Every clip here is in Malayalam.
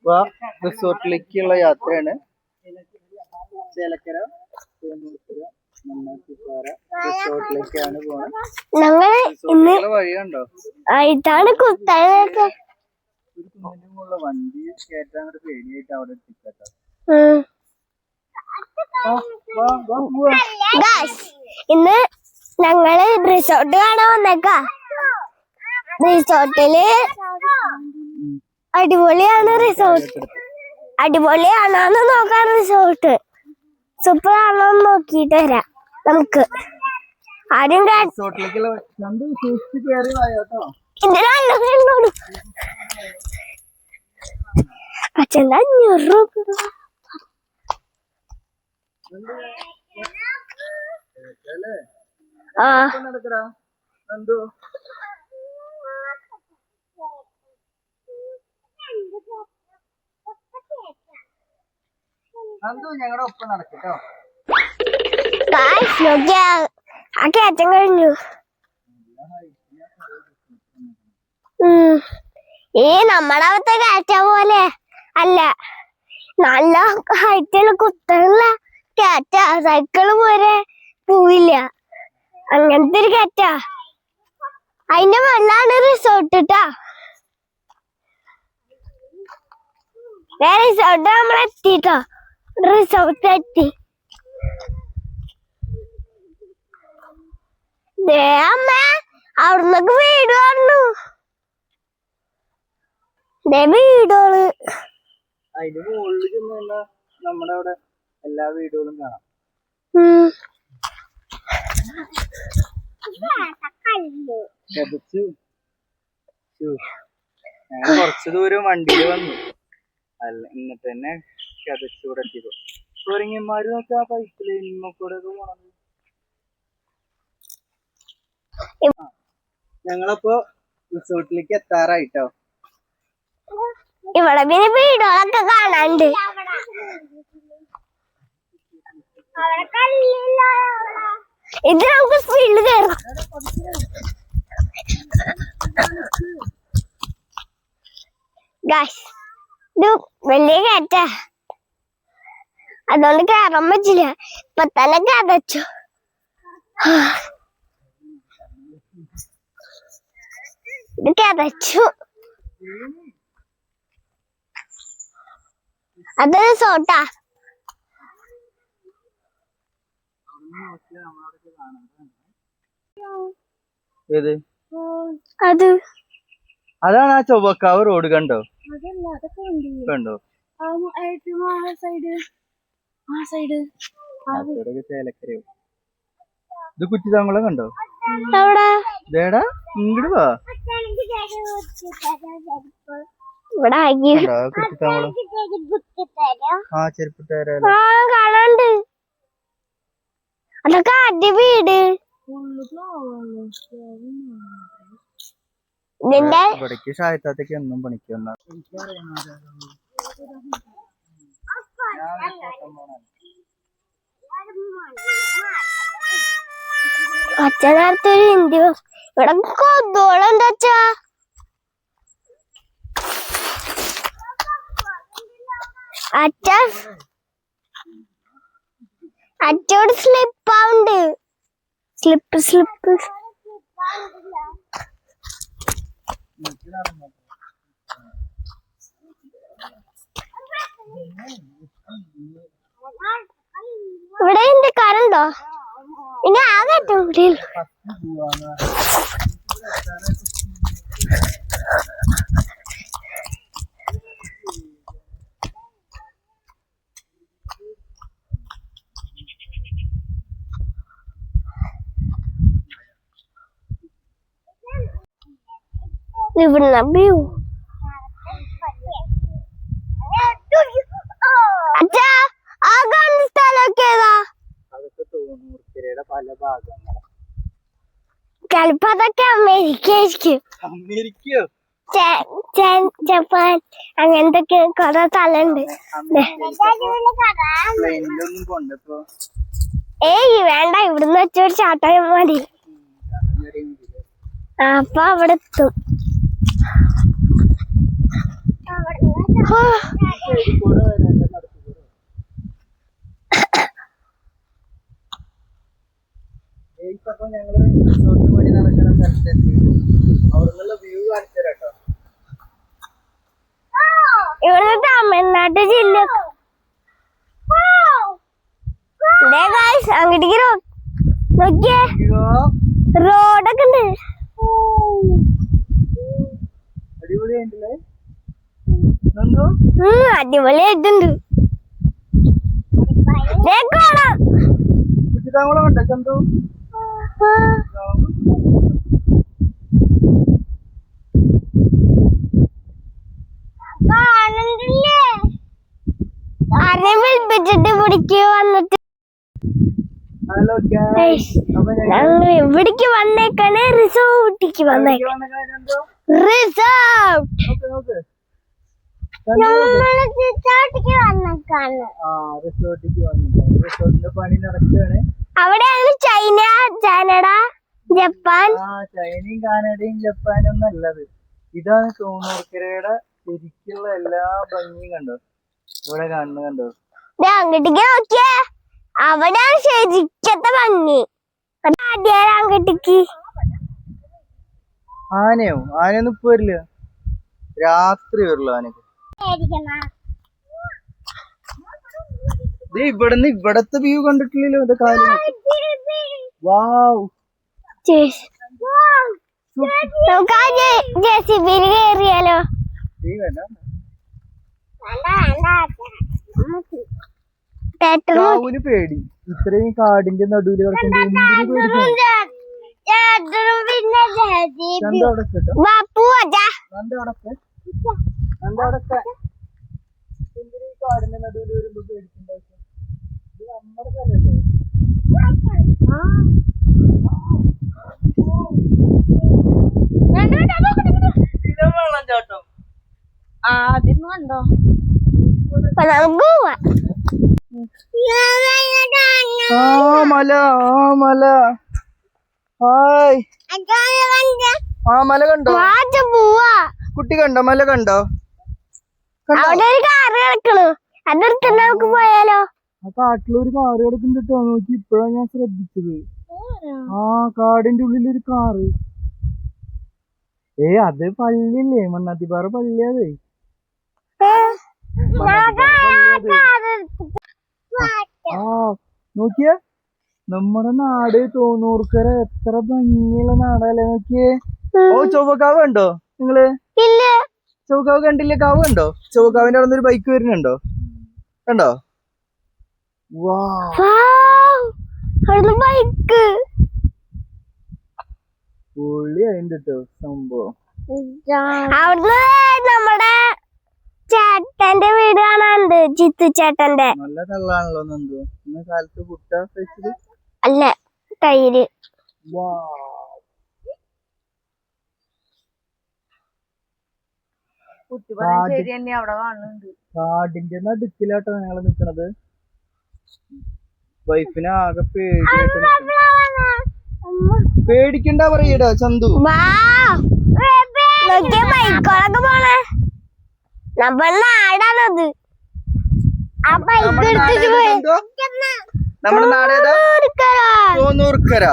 ഇപ്പൊ റിസോർട്ടിലേക്കുള്ള യാത്രയാണ്. ചേലക്കര റിസോർട്ടിലേക്കാണ് പോണത്. വഴി കണ്ടോ? ഇതാണ് വണ്ടി കേറ്റാൻ പേടിയായിട്ട് അവിടെ എത്തിക്കട്ടോ. ഇന്ന് ഞങ്ങള് റിസോർട്ട് കാണാൻ വന്നേക്കാ. റിസോർട്ടില് അടിപൊളിയാണ്. അടിപൊളിയാണോന്ന് നോക്കാം. റിസോർട്ട് സൂപ്പർ ആണോന്ന് നോക്കിട്ട് വരാം നമുക്ക്. ആരും അച്ഛൻ്റെ 500 രൂപ. ഞങ്ങളുടെ ഒപ്പം നടക്കട്ടോ. ആ കയറ്റം കഴിഞ്ഞു. നമ്മുടെ അവിടുത്തെ കയറ്റ പോലെ അല്ല, നല്ല ഹൈറ്റുള്ള കുത്തുള്ള കയറ്റ. സൈക്കിള് പോലെ പോവില്ല, അങ്ങനത്തെ ഒരു കയറ്റ. അതിന്റെ മുകളിലാണ് റിസോർട്ട് ട്ടാ. റിസോർട്ട് നമ്മളെത്തിട്ടോ. റിസോർട്ട് എത്തി. അമ്മ അവിടുന്നൊക്കെ വീട് പറഞ്ഞു. വീടുകള് അതിന്റെ മുകളിൽ ചെന്ന് നമ്മുടെ അവിടെ എല്ലാ വീടുകളും കാണാം. ഞങ്ങൾ കുറച്ചു ദൂരം വണ്ടിയിൽ വന്നു. എന്നിട്ട് തന്നെ ചതച്ചൂടെ എത്തിയപ്പോ കുരങ്ങന്മാര് നോക്കി ആ പൈപ്പില് ഇമ്മക്കൂടെ ഒക്കെ പോണത്. ഞങ്ങളപ്പോ റിസോർട്ടിലേക്ക് എത്താറായിട്ടോ. ഇവിടെ പിന്നെ വീടുകളൊക്കെ കാണാനുണ്ട്. ഇത് നമുക്ക് സ്പീഡിൽ കയറാം. ഇത് വലിയ കയറ്റ, അതുകൊണ്ട് കയറാൻ പറ്റില്ല. ഇപ്പൊ തന്നെ കതച്ചു. ഇത് കതച്ചു. അത് റിസോർട്ടാ. അതാണ് ആ ചൊവ്വക്കാവ് റോഡ്. കണ്ടോ? കണ്ടോ? ചേലക്കരയോ? ഇത് കുറ്റിത്താങ്കുളം കണ്ടോ? ഇതേടാ ഇങ്ങോട്ട് വാ. കുറ്റിത്താങ്കുളം ചെരുപ്പ് കാണാണ്ട്. അതൊക്കെ ആദ്യ വീട്. ഇവിടേക്ക് ഷായത്താത്തേക്ക് എന്നും പണിക്ക് വന്ന അച്ഛ നേരത്തെ ഒരു ഹിന്ദി. ഇവിടെ കൊതുകോളം എന്താ അച്ഛാ? അച്ഛോട് സ്ലിപ്പ് ആവുണ്ട്. സ്ലിപ്പ് ഇവിടെ എന്ത് കറണ്ടോ? ഇനി ആകട്ടെ. ഇവിടുന്ന് വ്യൂ. അച്ഛാ ആ കാണുന്ന സ്ഥലമൊക്കെ ഏതാ? പല ഭാഗങ്ങളും. ചിലപ്പോ അതൊക്കെ അമേരിക്ക ആയിരിക്കും. അമേരിക്കയോ? ജപ്പാൻ അങ്ങനത്തെ കൊറേ സ്ഥലമുണ്ട്. ഏയ് വേണ്ട, ഇവിടുന്ന് വെച്ചൊരു ചാട്ടം മതി. അപ്പൊ അവിടെ എത്തും. കൂടെ വരാൻ നടത്തിക്കൂടെ അപ്പൊ ഞങ്ങള് റിസോർട്ട് പണി നടക്കുന്ന സ്ഥലത്തെത്തി. അവിടെ നിന്നുള്ള വ്യൂ കാണിച്ചു തരാട്ടോ. ഇവിടെ തമിഴ്നാട് ജില്ല അങ്ങോട്ടേക്ക് നോക്കിയേ റോഡൊക്കെ ഉണ്ട്. അടിപൊളിയായിട്ടില്ലേ? അടിപൊളിയായിട്ടുണ്ട്. കുറ്റിത്താങ്കുളം കണ്ടോ ചന്തു? ആരെയും വിളിപ്പിച്ചിട്ട് ഇവിടേക്ക് വന്നിട്ട് ഹലോ ഞങ്ങൾ ഇവിടേക്ക് വന്നേക്കാണ്. റിസോർട്ടിക്ക് വന്നേക്കാണ്. റിസോർട്ട് റിസോർട്ടിന്റെ പണി നടക്കുകയാണ്. അവിടെയാണ് ചൈന, കാനഡ, ജപ്പാൻ. ചൈനയും കാനഡയും ജപ്പാനും നല്ലത്. ഇതാണ് തോന്നൂർക്കരയുടെ ശരിക്കുള്ള എല്ലാ ഭംഗിയും കണ്ടോ ഇവിടെ കാണുന്നത് കണ്ടോ. അങ്ങോട്ടേക്ക് നോക്കിയേ, അവിടെയാണ് ശരിക്കത്തെ ഭംഗി. അങ്ങോട്ടേക്ക് ആനയോ? ആനയൊന്നും ഇപ്പൊ വരില്ല, രാത്രി വരുള്ളൂ ആനക്ക്. ഇവിടുന്ന് ഇവിടത്തെ വ്യൂ കണ്ടിട്ടില്ലല്ലോ. ഇത് കാര്യം വാവ്. നമുക്ക് ജെസിബിയിൽ കയറിയാലോ? കാവുന് പേടി. ഇത്രയും കാടിന്റെ നടുവില് കിടക്കുമ്പോ കാടിന്റെ നടുവിൽ വരുമ്പോ പേടിക്കണ്ട ആവശ്യം. ഇത് നമ്മുടെ സ്ഥലല്ലേ? വെള്ളച്ചാട്ടം അതിന്ന് കണ്ടോ? മല മല. ഹായ്. മല കണ്ടോ? കുട്ടി കണ്ടോ? മല കണ്ടോ? അവിടെ ഒരു കാറ് കിടക്കണു. അതെടുത്ത് നമുക്ക് പോയാലോ? ആ കാട്ടിലൊരു കാറ് കിടക്കുന്നുണ്ട് കേട്ടോ. നോക്കി ഇപ്പഴാ ഞാൻ ശ്രദ്ധിച്ചത്. കാടിന്റെ ഉള്ളിലൊരു കാറ്. അത് പള്ളിയില്ലേ? മണ്ണാത്തിപ്പാറ പള്ളിയാതെ. നോക്കിയേ, നമ്മുടെ നാട് തോന്നൂർക്കര എത്ര ഭംഗിയുള്ള നാടല്ലേ. നോക്കിയേ. ചൊവ്വക്കാവ് കണ്ടോ നിങ്ങള്? ചൊവ്വക്കാവ് കണ്ടില്ലേ? കാവ് കണ്ടോ? ചൊവ്വക്കാവിന്റെ അവിടെ നിന്ന് ഒരു ബൈക്ക് വരുന്നുണ്ടോ? കണ്ടോ? ബൈക്ക് പൊള്ളി അതിന്റെ കേട്ടോ സംഭവം. അവിടുന്ന് നമ്മുടെ ചേട്ടന്റെ വീട് കാണാനുണ്ട്. ജിത്തു ചേട്ടന്റെ. നല്ല കള്ളാണല്ലോ നന്ദു. ഇന്ന് കാലത്ത് പുട്ട കഴിച്ചത് അല്ല, തൈര്. കാടിന്റെ നടുക്കിലാട്ടോ ഞങ്ങള് നിക്കണത്. വൈഫിനെ ആകെ പേടിയായിട്ട്. പേടിക്കണ്ട പറയടാ ചന്തു. ബൈക്കുകളൊക്കെ പോണേ നമ്മുടെ നാടാണത്. ആ ബൈക്ക് എടുത്തിട്ട് പോയി. നമ്മുടെ നാടേതാ? തോന്നൂർക്കര.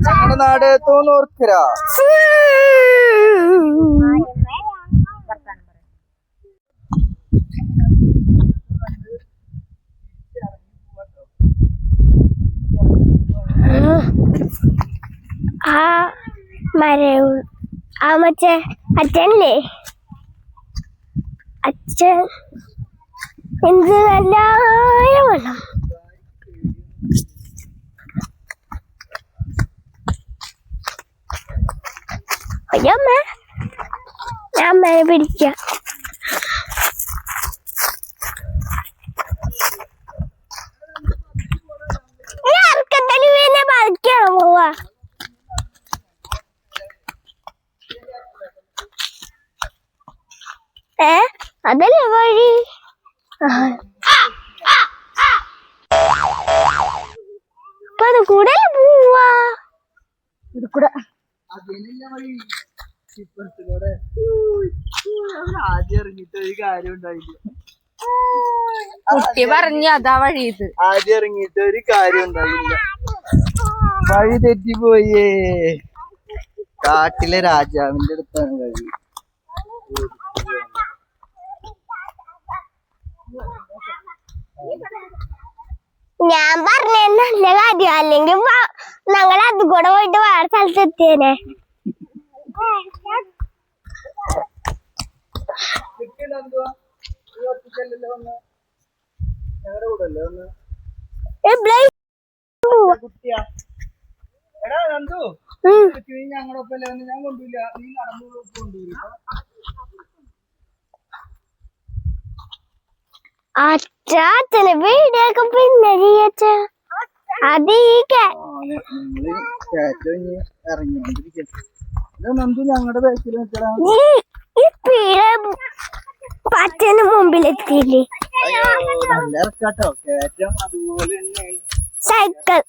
നമ്മുടെ നാട് തോന്നൂർക്കര. ആ മരവും ആ മറ്റേ അച്ഛനല്ലേ? അച്ഛൻ എന്ത് നല്ല വെള്ളം. അയ്യമ്മ, ഞാൻ അമ്മേനെ പിടിക്കാം. ഇറക്കത്തന്നെ പറിക്കാണോ പോവാ? അതല്ലേ വഴി. അപ്പൊ അത് കൂടെ പോവാ. ഇത് കൂടെ ഇപ്പഴത്തിലൂടെ ആദ്യം ഇറങ്ങിയിട്ട് ഒരു കാര്യം ഉണ്ടായില്ല. കുട്ടി പറഞ്ഞു അതാ വഴി ഇത്. ആദ്യം ഇറങ്ങിയിട്ട് ഒരു കാര്യം ഉണ്ടായില്ല. വഴി തെറ്റിപ്പോയേ. കാട്ടിലെ രാജാവിന്റെ അടുത്താണ് വഴി. ഞാൻ പറഞ്ഞ നല്ല കാര്യം, അല്ലെങ്കിൽ ഞങ്ങൾ അത് കൂടെ പോയിട്ട് വേറെ സ്ഥലത്ത് എത്തിയേനെ. ഞങ്ങളൊപ്പം ഞാൻ കൊണ്ടുപോയില്ല, നീ നടന്നു കൊണ്ടുപോയി. അച്ഛന് വീടൊക്കെ പിന്നെ അത് ഞങ്ങളുടെ ബാക്കിൽ നിൽക്കടാ. പച്ചന് മുമ്പിലെത്തിയില്ലേ നല്ല ഇറക്കാട്ടോ. കയറ്റം അതുപോലെ തന്നെയാണ്. സൈക്കിൾ,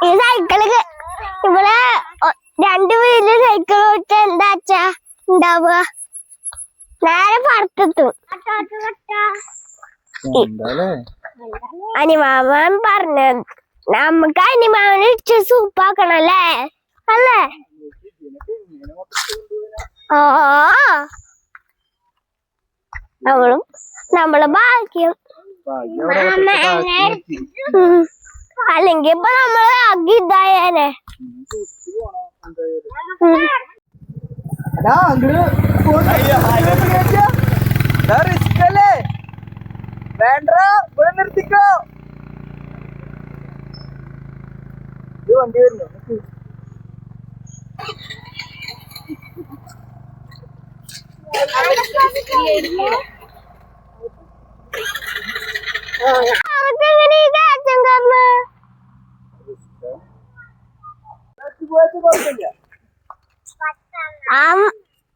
ഈ സൈക്കിള് ഇവിടെ 2 വീല് സൈക്കിൾ ഓട്ട് എന്താ അച്ഛാ ഉണ്ടാവുക? നേരെ പുറത്തെത്തും. അനിമാമൻ പറഞ്ഞത് നമുക്ക് അനിമാമന് ഇച്ച സൂപ്പാക്കണല്ലേ, അല്ലേ? ഓ, നമ്മള് ഭാഗ്യം. അല്ലെങ്കി ഇപ്പൊ നമ്മള് അഗിതായേനെ. വേണ്ട, ഇവിടെ നിർത്തിക്കോ. ഇത് വണ്ടി വരുന്നു.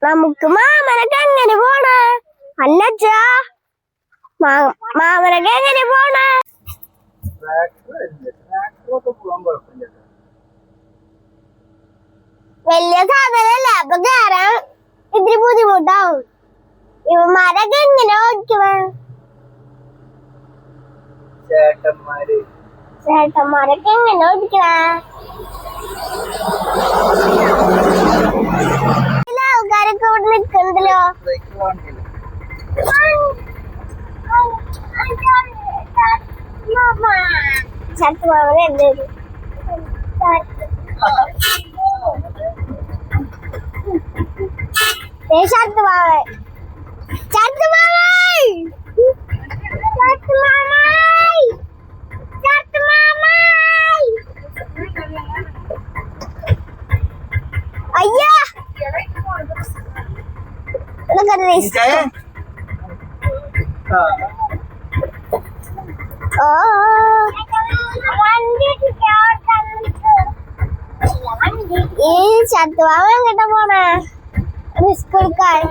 നമുക്ക് മാമനൊക്കെ എങ്ങനെ പോണ? അല്ലച്ചാ, മാമനൊക്കെ എങ്ങനെ പോണ? വലിയ സാധനല്ല, അപ്പൊ കേറാൻ ഇത്തിരി ബുദ്ധിമുട്ടാവും. ഇവന്മാരൊക്കെ എങ്ങനെ ഓടിക്കണ? ചേട്ടന്മാരൊക്കെ എങ്ങനെ ഓടിക്കണ? ആൾക്കാരൊക്കെ ഇവിടെ നിക്കണ്ടല്ലോ. ചത്തുമാവൻ എന്തേലും ചത്തുമാവൻ ചത്തുമാവൻ ചത്തുമാവൻ ചത്തുമാവൻ. അയ്യാ ഈ ചത്തുമാവൻ എങ്ങോട്ടാ പോണ? റിസ്ക് എടുക്കാൻ.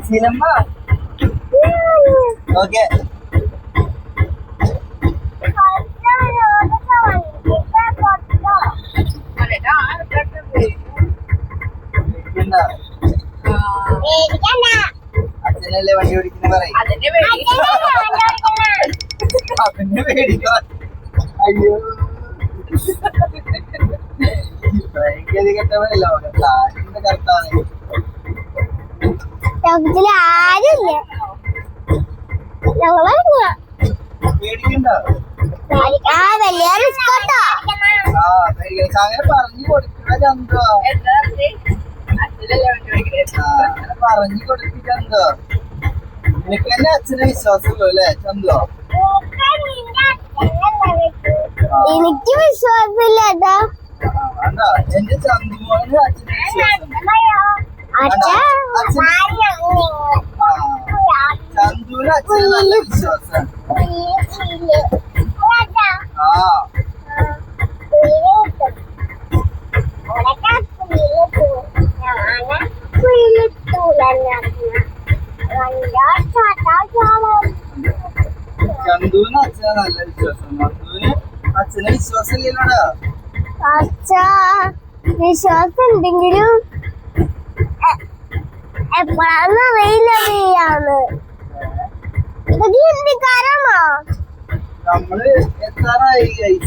Cinema okay. അച്ഛനല്ലേ വണ്ടി ഓടിക്കുന്ന പറയും. അതിന്റെ പേടിക്കോ? അയ്യോ, കേട്ടവനല്ല ആരിന്റെ കറുത്താണ്. ആരുമില്ല, പേടിക്കണ്ടോ? വലിയ റിസ്ക് കേട്ടോ. അങ്ങനെ പറഞ്ഞു കൊടുക്കുന്ന ചന്തോ, അങ്ങനെ പറഞ്ഞു കൊടുത്തിട്ടുണ്ടോ? നിനക്ക് എന്നെ അച്ഛനെ വിശ്വാസമല്ലോ അല്ലേ ചന്തോ? എനിക്ക് വിശ്വാസമില്ല കേട്ടോ. എന്റെ ചന്തുമോന് അച്ഛനെ വിശ്വാസം. ചന്തുവിന് അച്ഛന് നല്ല വിശ്വാസം. ആ ചന്തുവിന് അച്ഛനെ നല്ല വിശ്വാസം, നന്ദുവിന് അച്ഛനെ വിശ്വാസം ഇല്ലല്ലോടാ. അച്ഛാ വിശ്വാസം ഉണ്ടെങ്കിലും എപ്പോഴാന്ന് അറിയില്ല നീയാന്ന്. ഇത് ഹിന്ദിക്കാരാണോ? നമ്മള് എത്താറായി guys.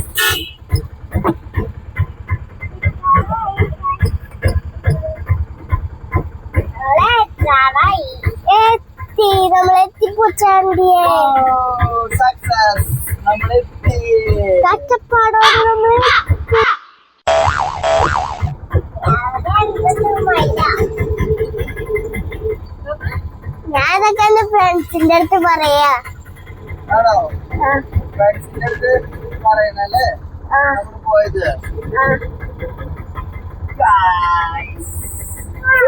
എത്തി നമ്മളെത്തിപ്പൂച്ചാണ്ടിയെ സക്സസ്, നമ്മളെത്തി. കച്ചപ്പാടോട് നമ്മൾ ഞാനതൊക്കെ എന്റെ ഫ്രണ്ട്സിന്റെ അടുത്ത് പറയാ. ആണോ? ഫ്രണ്ട്സിന്റെ അടുത്ത് പറയണല്ലേ നമ്മള് പോയത്.